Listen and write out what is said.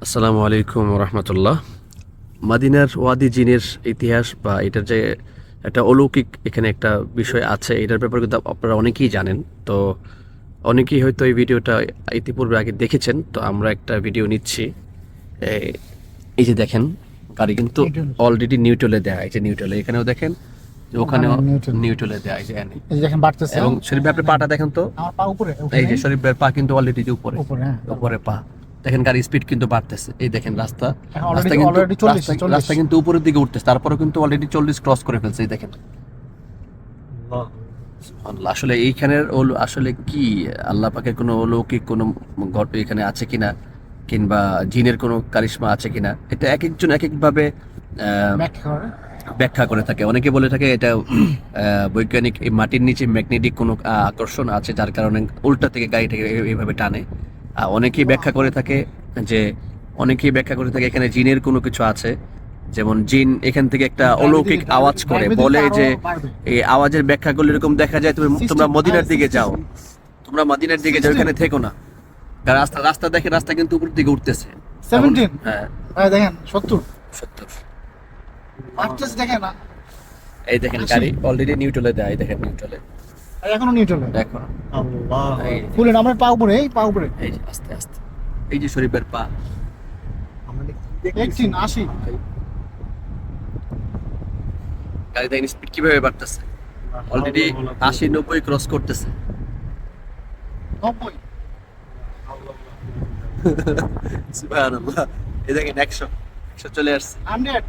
আসসালামু আলাইকুম রহমতুল্লাহ। মাদিনার ওয়াদি জিনের ইতিহাস বা এটার যে একটা অলৌকিক এখানে একটা বিষয় আছে, এটার ব্যাপারে কিন্তু আপনারা অনেকেই জানেন। তো অনেকেই হয়তো এই ভিডিওটা ইতিপূর্বে আগে দেখেছেন, তো আমরা একটা ভিডিও নিচ্ছি। এই এই যে দেখেন, গাড়ি কিন্তু নিউট্রাল। অলরেডি নিউট্রালে দেয়া, এই যে নিউট্রালে, এখানেও দেখেন যে ওখানেও নিউট্রাল। নিউট্রালে দেয়া, এই যে এনে। এই যে দেখেন বাড়তেছে। এবং শরীফ ভাই আপনার পাটা দেখেন তো, আমার পা উপরে এই যে শরীফ ভাইয়ের পা কিন্তু অলরেডি উপরে উপরে, হ্যাঁ। উপরে পা। দেখেন গাড়ির স্পিড কিন্তু বাড়তেছে, এই দেখেন রাস্তা এখন রাস্তা already- কিন্তু already 40, রাস্তা 40 রাস্তা কিন্তু উপরের দিকে উঠতেছে, তারপরেও কিন্তু অলরেডি 40 ক্রস করে ফেলছে, এই দেখেন। সুবহানাল্লাহ। আসলে এইখানের আসলে কি আল্লাহ পাকের কোনো অলৌকিক কোনো ঘটনা এখানে আছে কিনা, কিংবা জিনের কোনো কারিশমা আছে কিনা, এটা এক একজন এক একভাবে ব্যাখ্যা করে। ব্যাখ্যা করে থাকে। অনেকে বলে থাকে এটা বৈজ্ঞানিক, এই মাটির নিচে ম্যাগনেটিক কোনো আকর্ষণ আছে, যার কারণে উল্টা থেকে গাড়িটাকে এইভাবে টানে। অনেকেই ব্যাখ্যা করে থাকে যে অনেকেই ব্যাখ্যা করে থাকে এখানে জিনের কোনো কিছু আছে, যেমন জিন এখান থেকে একটা অলৌকিক আওয়াজ করে, বলে যে এই আওয়াজের ব্যাখ্যাগুলো এরকম দেখা যায়, তোমরা মদিনার দিকে যাও, তোমরা মদিনার দিকে যাও, এখানে থেকো না। কারণ রাস্তা রাস্তা দেখে, রাস্তা কিন্তু উপর দিকে উঠতেছে। 17, হ্যাঁ, ভাই দেখেন 70 70। বাড়তেছে, দেখেন না। এই দেখেন গাড়ি অলরেডি নিউট্রালে দেয়, এই দেখেন নিউট্রালে আর এখনো নিউট্রালে। দেখো। আল্লাহ, এই খুলেন আমার পা উপরে, এই পা উপরে। এই যে আস্তে আস্তে, এই যে শরীফের পা। 18 80 গাড়ি দেখেন স্পিড কিভাবে বাড়তেছে, অলরেডি 80-90 ক্রস করতেছে। 90 সুবহানাল্লাহ। এই দেখেন 100 চলে আসছে। 100